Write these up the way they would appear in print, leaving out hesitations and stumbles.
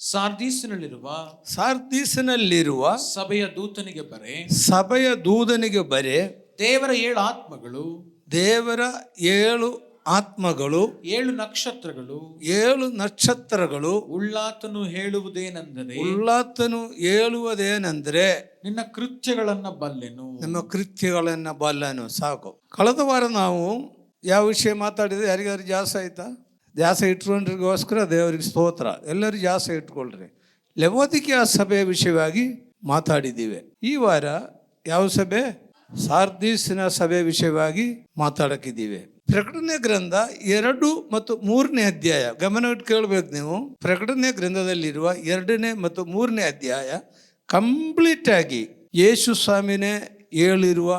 ಸಾರ್ದೀಸಿನಲ್ಲಿರುವ ಸಾರ್ದೀಸಿನಲ್ಲಿರುವ ಸಭೆಯ ದೂತನಿಗೆ ಬರೆ, ಸಭೆಯ ದೂತನಿಗೆ ಬರೆ, ದೇವರ 7 ಆತ್ಮಗಳು, ದೇವರ 7 ಆತ್ಮಗಳು, 7 ನಕ್ಷತ್ರಗಳು, 7 ನಕ್ಷತ್ರಗಳು, ಉಳ್ಳಾತನು ಹೇಳುವುದೇನೆಂದರೆ, ಉಳ್ಳಾತನು ಹೇಳುವುದೇನೆಂದರೆ, ನಿನ್ನ ಕೃತ್ಯಗಳನ್ನ ಬಲ್ಲೆನು. ನಮ್ಮ ಕೃತ್ಯಗಳನ್ನ ಬಲ್ಲನು. ಸಾಕು. ಕಳೆದ ವಾರ ನಾವು ಯಾವ ವಿಷಯ ಮಾತಾಡಿದ್ರೆ ಯಾರಿಗಾರು ಜಾಸ ಆಯ್ತಾ? ಜಾಸ ಇಟ್ಕೊಂಡ್ರಿಗೋಸ್ಕರ ದೇವರಿಗೆ ಸ್ತೋತ್ರ. ಎಲ್ಲರೂ ಜಾಸ ಇಟ್ಕೊಳ್ರಿ. ಲವೋದಿಕೀಯ ಸಭೆಯ ವಿಷಯವಾಗಿ ಮಾತಾಡಿದ್ದೀವಿ. ಈ ವಾರ ಯಾವ ಸಭೆ? ಸಾರ್ದೀಸಿನ ಸಭೆ ವಿಷಯವಾಗಿ ಮಾತಾಡಕ್ಕಿದ್ದೀವಿ. ಪ್ರಕಟಣೆ ಗ್ರಂಥ 2 ಮತ್ತು 3ನೇ ಅಧ್ಯಾಯ ಗಮನವಿಟ್ಟು ಕೇಳಬೇಕು ನೀವು. ಪ್ರಕಟಣೆ ಗ್ರಂಥದಲ್ಲಿರುವ 2ನೇ ಮತ್ತು 3ನೇ ಅಧ್ಯಾಯ ಕಂಪ್ಲೀಟ್ ಆಗಿ ಯೇಸು ಸ್ವಾಮಿನೇ ಹೇಳಿರುವ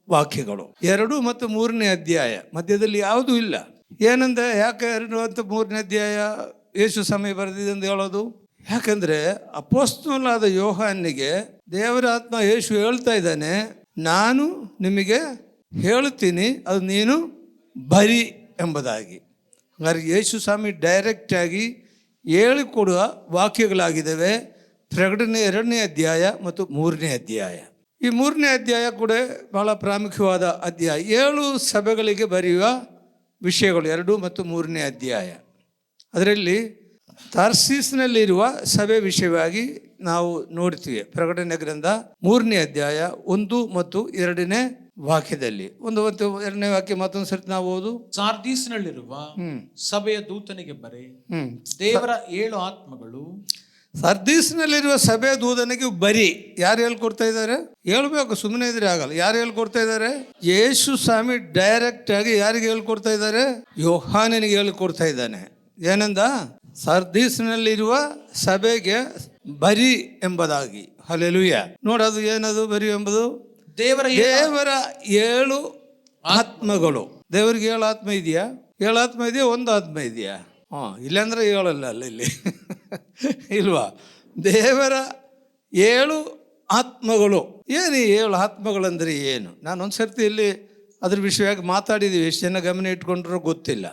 ವಾಕ್ಯಗಳು. 2 ಮತ್ತು 3ನೇ ಅಧ್ಯಾಯ ಮಧ್ಯದಲ್ಲಿ ಯಾವುದೂ ಇಲ್ಲ. ಏನಂದ್ರೆ ಯಾಕೆ 2 ಮತ್ತು 3ನೇ ಅಧ್ಯಾಯ ಯೇಸು ಸ್ವಾಮಿ ಬರೆದಿದೆ ಹೇಳೋದು? ಯಾಕಂದ್ರೆ ಅಪೊಸ್ತಲನಾದ ಯೋಹಾನನಿಗೆ ದೇವರ ಆತ್ಮ ಯೇಸು ಹೇಳ್ತಾ ಇದ್ದಾನೆ, ನಾನು ನಿಮಗೆ ಹೇಳುತ್ತೀನಿ, ಅದು ನೀನು ಬರಿ ಎಂಬುದಾಗಿ. ಹಾಗಾದ್ರೆ ಯೇಸು ಸ್ವಾಮಿ ಡೈರೆಕ್ಟಾಗಿ ಹೇಳಿಕೊಡುವ ವಾಕ್ಯಗಳಾಗಿದ್ದಾವೆ ಪ್ರಕಟಣೆ 2ನೇ ಅಧ್ಯಾಯ ಮತ್ತು 3ನೇ ಅಧ್ಯಾಯ. ಈ 3ನೇ ಅಧ್ಯಾಯ ಕೂಡ ಬಹಳ ಪ್ರಾಮುಖ್ಯವಾದ ಅಧ್ಯಾಯ. 7 ಸಭೆಗಳಿಗೆ ಬರೆಯುವ ವಿಷಯಗಳು 2 ಮತ್ತು 3ನೇ ಅಧ್ಯಾಯ. ಅದರಲ್ಲಿ ತಾರ್ಸೀಸಿನಲ್ಲಿರುವ ಸಭೆ ವಿಷಯವಾಗಿ ನಾವು ನೋಡ್ತೀವಿ. ಪ್ರಕಟಣೆ ಗ್ರಂಥ 3ನೇ ಅಧ್ಯಾಯ 1 ಮತ್ತು 2ನೇ ವಾಕ್ಯದಲ್ಲಿ. 1 ಮತ್ತು 2ನೇ ವಾಕ್ಯ ಮತ್ತೊಂದು ಸರ್ತಿ ನಾವು ಓದು. ಸಾರ್ದೀಸಿನಲ್ಲಿರುವ ಸಭೆಯ ದೂತನಿಗೆ ಬರೆ, ದೇವರ 7 ಆತ್ಮಗಳು. ಸಾರ್ದೀಸಿನಲ್ಲಿರುವ ಸಭೆ ದೂತನಿಗೆ ಬರಿ. ಯಾರು ಹೇಳ್ಕೊಡ್ತಾ ಇದ್ದಾರೆ? ಹೇಳ್ಬೇಕು, ಸುಮ್ಮನೆ ಇದ್ರೆ ಆಗಲ್ಲ. ಯಾರು ಹೇಳ್ಕೊಡ್ತಾ ಇದ್ದಾರೆ? ಯೇಸು ಸ್ವಾಮಿ ಡೈರೆಕ್ಟ್ ಆಗಿ ಯಾರಿಗೆ ಹೇಳ್ಕೊಡ್ತಾ ಇದ್ದಾರೆ? ಯೋಹಾನನಿಗೆ ಹೇಳ್ಕೊಡ್ತಾ ಇದ್ದಾನೆ. ಏನಂದ? ಸಾರ್ದೀಸಿನಲ್ಲಿರುವ ಸಭೆಗೆ ಬರಿ ಎಂಬುದಾಗಿ. ಹಲ್ಲೆಲೂಯಾ. ನೋಡೋದು ಏನದು ಬರಿ ಎಂಬುದು? ದೇವರ 7 ಆತ್ಮಗಳು. ದೇವರಿಗೆ 7 ಆತ್ಮ ಇದೆಯಾ? 7 ಆತ್ಮ ಇದೆಯಾ? 1 ಆತ್ಮ ಇದೆಯಾ? ಇಲ್ಲಾಂದ್ರೆ 7 ಅಲ್ಲ ಇಲ್ಲಿ ಇಲ್ವಾ? ದೇವರ 7 ಆತ್ಮಗಳು. ಏನು 7 ಆತ್ಮಗಳಂದ್ರೆ ಏನು? ನಾನು ಒಂದ್ಸರ್ತಿ ಇಲ್ಲಿ ಅದ್ರ ವಿಷಯವಾಗಿ ಮಾತಾಡಿದ್ದೀವಿ. ಎಷ್ಟು ಜನ ಗಮನ ಇಟ್ಕೊಂಡ್ರೂ ಗೊತ್ತಿಲ್ಲ.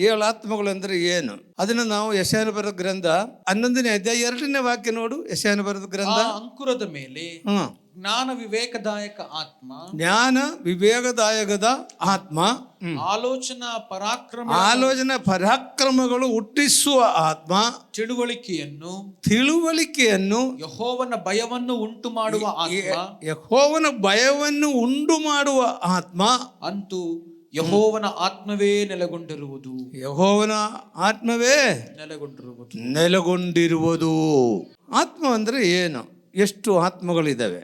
7 ಆತ್ಮಗಳು ಅಂದ್ರೆ ಏನು? ಅದನ್ನು ನಾವು ಯೆಶಾಯನ ಬರೆದ ಗ್ರಂಥ 11ನೇ ಅಧ್ಯಾಯ 2ನೇ ವಾಕ್ಯ ನೋಡು. ಯೆಶಾಯನ ಬರೆದ ಗ್ರಂಥ. ಅಂಕುರದ ಮೇಲೆ ಜ್ಞಾನ ವಿವೇಕದಾಯಕ ಆತ್ಮ, ಜ್ಞಾನ ವಿವೇಕದಾಯಕದ ಆತ್ಮ, ಆಲೋಚನಾ ಪರಾಕ್ರಮಗಳು ಹುಟ್ಟಿಸುವ ಆತ್ಮ, ತಿಳುವಳಿಕೆಯನ್ನು ಯೆಹೋವನ ಭಯವನ್ನು ಉಂಟು ಮಾಡುವ ಆತ್ಮ, ಯೆಹೋವನ ಭಯವನ್ನು ಉಂಟು ಮಾಡುವ ಆತ್ಮ. ಅಂತೂ ಯೆಹೋವನ ಆತ್ಮವೇ ನೆಲೆಗೊಂಡಿರುವುದು. ಯೆಹೋವನ ಆತ್ಮವೇ ನೆಲೆಗೊಂಡಿರುವುದು. ಆತ್ಮ ಅಂದ್ರೆ ಏನು? ಎಷ್ಟು ಆತ್ಮಗಳಿದ್ದಾವೆ?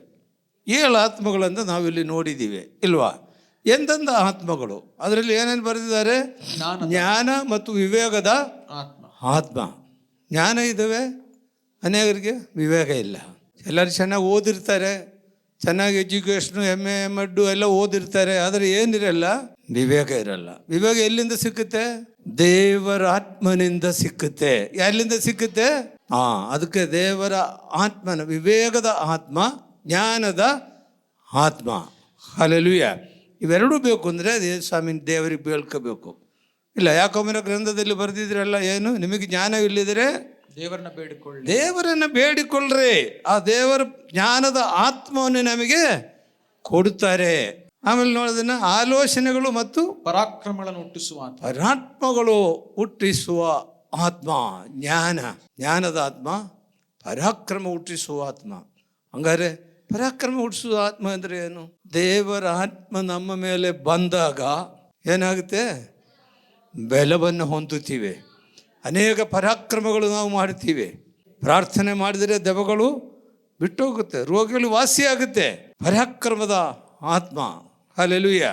7 ಆತ್ಮಗಳಂತ ನಾವಿಲ್ಲಿ ನೋಡಿದ್ದೀವಿ ಇಲ್ವಾ? ಎಂತೆಂಥ ಆತ್ಮಗಳು? ಅದರಲ್ಲಿ ಏನೇನು ಬರೆದಿದ್ದಾರೆ? ಜ್ಞಾನ ಮತ್ತು ವಿವೇಕದ ಆತ್ಮ. ಜ್ಞಾನ ಇದ್ದಾವೆ, ಅನೇಕರಿಗೆ ವಿವೇಕ ಇಲ್ಲ. ಎಲ್ಲರೂ ಚೆನ್ನಾಗಿ ಓದಿರ್ತಾರೆ, ಚೆನ್ನಾಗಿ ಎಜುಕೇಷನು MA MD ಎಲ್ಲ ಓದಿರ್ತಾರೆ, ಆದರೆ ಏನಿರಲ್ಲ? ವಿವೇಕ ಇರಲ್ಲ. ವಿವೇಕ ಎಲ್ಲಿಂದ ಸಿಕ್ಕುತ್ತೆ? ದೇವರ ಆತ್ಮನಿಂದ ಸಿಕ್ಕುತ್ತೆ. ಎಲ್ಲಿಂದ ಸಿಕ್ಕುತ್ತೆ? ಅದಕ್ಕೆ ದೇವರ ಆತ್ಮನ, ವಿವೇಕದ ಆತ್ಮ, ಜ್ಞಾನದ ಆತ್ಮ. ಹಲ್ಲೆಲೂಯಾ. ಇವೆರಡೂ ಬೇಕು ಅಂದರೆ ಸ್ವಾಮಿ ದೇವರಿಗೆ ಬೇಳ್ಕೋಬೇಕು. ಇಲ್ಲ, ಯಾಕೋಬನ ಗ್ರಂಥದಲ್ಲಿ ಬರೆದಿದ್ರಲ್ಲ, ಏನು? ನಿಮಗೆ ಜ್ಞಾನವಿಲ್ಲದಿದ್ರೆ ದೇವರನ್ನ ಬೇಡಿಕೊಳ್ಳ್ರಿ. ಆ ದೇವರ ಜ್ಞಾನದ ಆತ್ಮವನ್ನು ನಮಗೆ ಕೊಡುತ್ತಾರೆ. ಆಮೇಲೆ ನೋಡೋದನ್ನ ಆಲೋಚನೆಗಳು ಮತ್ತು ಪರಾತ್ಮಗಳು ಹುಟ್ಟಿಸುವ ಆತ್ಮ. ಜ್ಞಾನದ ಆತ್ಮ, ಪರಾಕ್ರಮ ಹುಟ್ಟಿಸುವ ಆತ್ಮ. ಹಂಗಾರೆ ಪರಾಕ್ರಮ ಹುಟ್ಟಿಸುವ ಆತ್ಮ ಅಂದರೆ ಏನು? ದೇವರ ಆತ್ಮ ನಮ್ಮ ಮೇಲೆ ಬಂದಾಗ ಏನಾಗುತ್ತೆ? ಬಲವನ್ನು ಹೊಂದುತ್ತೀವಿ. ಅನೇಕ ಪರಾಕ್ರಮಗಳು ನಾವು ಮಾಡ್ತೀವಿ. ಪ್ರಾರ್ಥನೆ ಮಾಡಿದರೆ ದೆವ್ವಗಳು ಬಿಟ್ಟೋಗುತ್ತೆ, ರೋಗಿಗಳು ವಾಸಿಯಾಗುತ್ತೆ. ಪರಾಕ್ರಮದ ಆತ್ಮ. ಹಲ್ಲೆಲೂಯಾ.